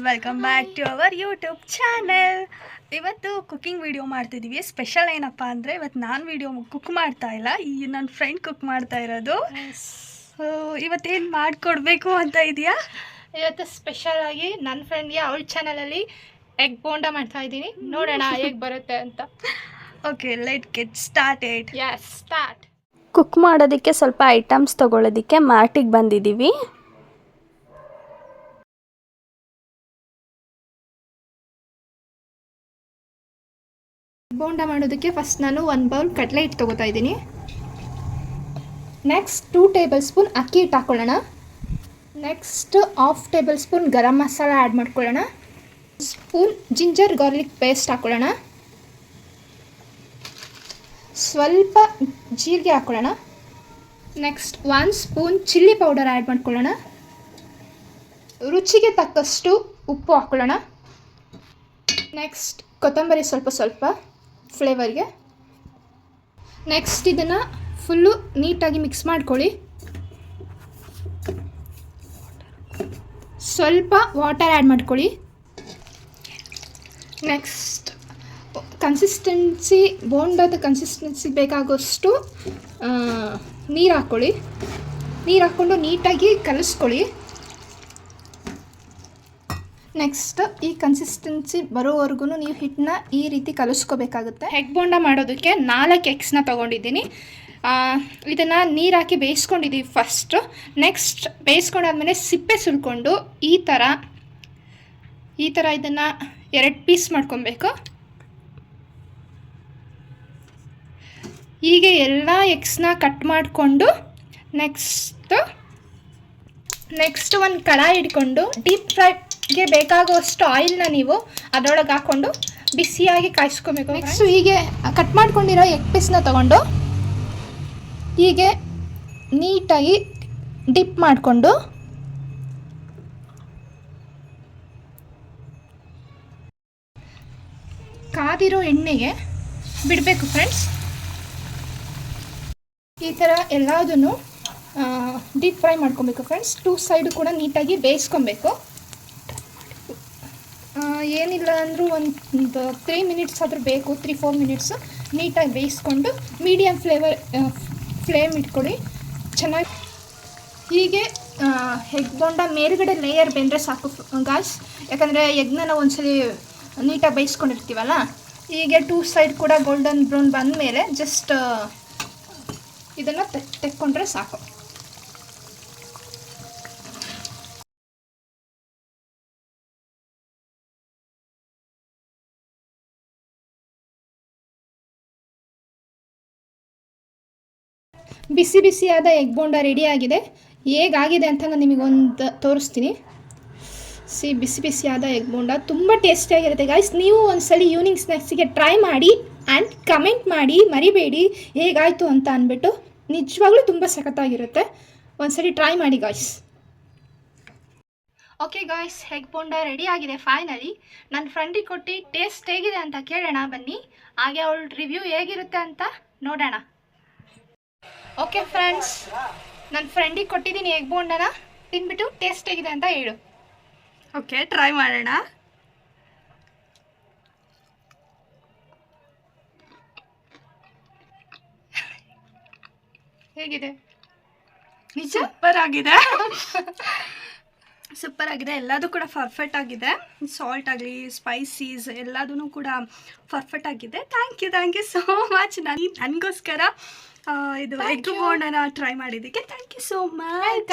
Welcome back to our YouTube channel. ಇವತ್ತು cooking video ಮಾಡ್ತಿದ್ದೀವಿ. Special ಏನಪ್ಪ ಅಂದರೆ ಇವತ್ತು ನಾನು ವಿಡಿಯೋ ಕುಕ್ ಮಾಡ್ತಾ ಇಲ್ಲ, ಈ ನನ್ನ ಫ್ರೆಂಡ್ ಕುಕ್ ಮಾಡ್ತಾ ಇರೋದು. ಇವತ್ತೇನು ಮಾಡಿಕೊಡ್ಬೇಕು ಅಂತ ಇದೆಯಾ? ಇವತ್ತು ಸ್ಪೆಷಲ್ ಆಗಿ ನನ್ನ ಫ್ರೆಂಡ್ಗೆ ಅವಳ ಚಾನಲಲ್ಲಿ ಎಗ್ ಬೋಂಡ ಮಾಡ್ತಾ ಇದ್ದೀನಿ. ನೋಡೋಣ ಹೇಗೆ ಬರುತ್ತೆ ಅಂತ. Okay, let get started. Yes, start. Cook ಮಾಡೋದಕ್ಕೆ ಸ್ವಲ್ಪ ಐಟಮ್ಸ್ ತೊಗೊಳೋದಕ್ಕೆ ಮಾರ್ಟಿಗೆ ಬಂದಿದ್ದೀವಿ. ಬೋಂಡ ಮಾಡೋದಕ್ಕೆ ಫಸ್ಟ್ ನಾನು 1 ಬೌಲ್ ಕಡಲೆ ಹಿಟ್ಟು ತೊಗೋತಾ ಇದ್ದೀನಿ. ನೆಕ್ಸ್ಟ್ 2 ಟೇಬಲ್ ಸ್ಪೂನ್ ಅಕ್ಕಿ ಹಿಟ್ಟು ಹಾಕ್ಕೊಳ್ಳೋಣ. Next 1/2 table spoon garam masala add ಮಾಡ್ಕೊಳ್ಳೋಣ. ಸ್ಪೂನ್ ಜಿಂಜರ್ ಗಾರ್ಲಿಕ್ ಪೇಸ್ಟ್ ಹಾಕ್ಕೊಳ್ಳೋಣ. ಸ್ವಲ್ಪ ಜೀರಿಗೆ ಹಾಕ್ಕೊಳ್ಳೋಣ. Next 1 spoon chilli powder add ಮಾಡ್ಕೊಳ್ಳೋಣ. ರುಚಿಗೆ ತಕ್ಕಷ್ಟು ಉಪ್ಪು ಹಾಕ್ಕೊಳ್ಳೋಣ. ನೆಕ್ಸ್ಟ್ ಕೊತ್ತಂಬರಿ ಸ್ವಲ್ಪ ಫ್ಲೇವರ್ಗೆ. ನೆಕ್ಸ್ಟ್ ಇದನ್ನು ಫುಲ್ಲು ನೀಟಾಗಿ ಮಿಕ್ಸ್ ಮಾಡ್ಕೊಳ್ಳಿ. ಸ್ವಲ್ಪ ವಾಟರ್ ಆ್ಯಡ್ ಮಾಡ್ಕೊಳ್ಳಿ. ನೆಕ್ಸ್ಟ್ ಕನ್ಸಿಸ್ಟೆನ್ಸಿ, ಬೋಂಡದ ಕನ್ಸಿಸ್ಟೆನ್ಸಿ ಬೇಕಾಗೋಷ್ಟು ನೀರು ಹಾಕ್ಕೊಳ್ಳಿ. ನೀರು ಹಾಕ್ಕೊಂಡು ನೀಟಾಗಿ ಕಲಿಸ್ಕೊಳ್ಳಿ. ನೆಕ್ಸ್ಟ್ ಈ ಕನ್ಸಿಸ್ಟೆನ್ಸಿ ಬರೋವರೆಗೂ ನೀವು ಹಿಟ್ಟನ್ನ ಈ ರೀತಿ ಕಲಿಸ್ಕೋಬೇಕಾಗುತ್ತೆ. ಎಗ್ ಬೋಂಡ ಮಾಡೋದಕ್ಕೆ 4 ಎಗ್ಸ್ನ ತೊಗೊಂಡಿದ್ದೀನಿ. ಇದನ್ನು ನೀರು ಹಾಕಿ ಬೇಯಿಸ್ಕೊಂಡಿದ್ದೀವಿ ಫಸ್ಟು. ನೆಕ್ಸ್ಟ್ ಬೇಯಿಸ್ಕೊಂಡಾದ್ಮೇಲೆ ಸಿಪ್ಪೆ ಸುಲ್ಕೊಂಡು ಈ ಥರ ಇದನ್ನು 2 ಪೀಸ್ ಮಾಡ್ಕೊಬೇಕು. ಹೀಗೆ ಎಲ್ಲ ಎಗ್ಸ್ನ ಕಟ್ ಮಾಡಿಕೊಂಡು ನೆಕ್ಸ್ಟ್ ಒಂದು ಕಡಾಯಿ ಇಟ್ಕೊಂಡು ಡೀಪ್ ಫ್ರೈಗೆ ಬೇಕಾಗುವಷ್ಟು ಆಯಿಲ್ನ ನೀವು ಅದರೊಳಗೆ ಹಾಕ್ಕೊಂಡು ಬಿಸಿಯಾಗಿ ಕಾಯಿಸ್ಕೊಬೇಕು. ನೆಕ್ಸ್ಟು ಹೀಗೆ ಕಟ್ ಮಾಡ್ಕೊಂಡಿರೋ ಎಗ್ ಪೀಸ್ನ ತೊಗೊಂಡು ಹೀಗೆ ನೀಟಾಗಿ ಡಿಪ್ ಮಾಡಿಕೊಂಡು ಕಾದಿರೋ ಎಣ್ಣೆಗೆ ಬಿಡಬೇಕು ಫ್ರೆಂಡ್ಸ್. ಈ ಥರ ಎಲ್ಲದನ್ನು ಡೀಪ್ ಫ್ರೈ ಮಾಡ್ಕೊಬೇಕು ಫ್ರೆಂಡ್ಸ್. 2 ಸೈಡು ಕೂಡ ನೀಟಾಗಿ ಬೇಯಿಸ್ಕೊಬೇಕು. ಏನಿಲ್ಲ ಅಂದರೂ ಒಂದು 3 ಮಿನಿಟ್ಸ್ ಆದರೂ ಬೇಕು, 3-4 ಮಿನಿಟ್ಸು ನೀಟಾಗಿ ಬೇಯಿಸ್ಕೊಂಡು ಮೀಡಿಯಮ್ ಫ್ಲೇಮ್ ಇಟ್ಕೊಳ್ಳಿ. ಚೆನ್ನಾಗಿ ಹೀಗೆ ಎಗ್ ಬೋಂಡ ಮೇಲ್ಗಡೆ ಲೇಯರ್ ಬೆಂದರೆ ಸಾಕು ಗಾಯ್ಸ್. ಯಾಕಂದರೆ ಎಗ್ನ ನಾವು ಒಂದ್ಸಲಿ ನೀಟಾಗಿ ಬೇಯಿಸ್ಕೊಂಡಿರ್ತೀವಲ್ಲ, ಹೀಗೆ 2 ಸೈಡ್ ಕೂಡ ಗೋಲ್ಡನ್ ಬ್ರೌನ್ ಬಂದಮೇಲೆ ಜಸ್ಟ್ ಇದನ್ನು ತೆಕ್ಕೊಂಡ್ರೆ ಸಾಕು. ಬಿಸಿಯಾದ ಎಗ್ ಬೋಂಡ ರೆಡಿಯಾಗಿದೆ. ಹೇಗಾಗಿದೆ ಅಂತ ನಾನು ನಿಮಗೊಂದು ತೋರಿಸ್ತೀನಿ. ಬಿಸಿಯಾದ ಎಗ್ ಬೋಂಡ ತುಂಬ ಟೇಸ್ಟಿಯಾಗಿರುತ್ತೆ ಗಾಯ್ಸ್. ನೀವು ಒಂದ್ಸಲಿ ಈವ್ನಿಂಗ್ ಸ್ನ್ಯಾಕ್ಸಿಗೆ ಟ್ರೈ ಮಾಡಿ ಆ್ಯಂಡ್ ಕಮೆಂಟ್ ಮಾಡಿ ಮರಿಬೇಡಿ ಹೇಗಾಯಿತು ಅಂತ ಅಂದ್ಬಿಟ್ಟು. ನಿಜವಾಗ್ಲೂ ತುಂಬ ಸಖತ್ತಾಗಿರುತ್ತೆ. ಒಂದ್ಸಲಿ ಟ್ರೈ ಮಾಡಿ guys. Okay guys, egg bonda ರೆಡಿಯಾಗಿದೆ ಫೈನಲಿ. ನನ್ನ ಫ್ರೆಂಡಿಗೆ ಕೊಟ್ಟು ಟೇಸ್ಟ್ ಹೇಗಿದೆ ಅಂತ ಕೇಳೋಣ ಬನ್ನಿ. ಹಾಗೆ ಅವಳ ರಿವ್ಯೂ ಹೇಗಿರುತ್ತೆ ಅಂತ ನೋಡೋಣ. ಓಕೆ ಫ್ರೆಂಡ್ಸ್, ನನ್ನ ಫ್ರೆಂಡಿಗೆ ಕೊಟ್ಟಿದ್ದೀನಿ ಎಗ್ ಬೋಂಡನ. ತಿನ್ಬಿಟ್ಟು ಟೇಸ್ಟ್ ಹೇಗಿದೆ ಅಂತ ಹೇಳು. ಓಕೆ, ಟ್ರೈ ಮಾಡೋಣ. ಹೇಗಿದೆ? ನಿಜ ಸೂಪರ್ ಆಗಿದೆ. ಸೂಪರ್ ಆಗಿದೆ. ಎಲ್ಲದೂ ಕೂಡ ಪರ್ಫೆಕ್ಟ್ ಆಗಿದೆ. ಸಾಲ್ಟ್ ಆಗಲಿ, ಸ್ಪೈಸೀಸ್ ಎಲ್ಲದೂ ಕೂಡ ಪರ್ಫೆಕ್ಟ್ ಆಗಿದೆ. Thank you so much. ನನಗೋಸ್ಕರ ಇದು ಎಗ್ ಬೋಂಡನ ಟ್ರೈ ಮಾಡಿದ್ದಕ್ಕೆ ಥ್ಯಾಂಕ್ ಯು ಸೋ ಮಚ್.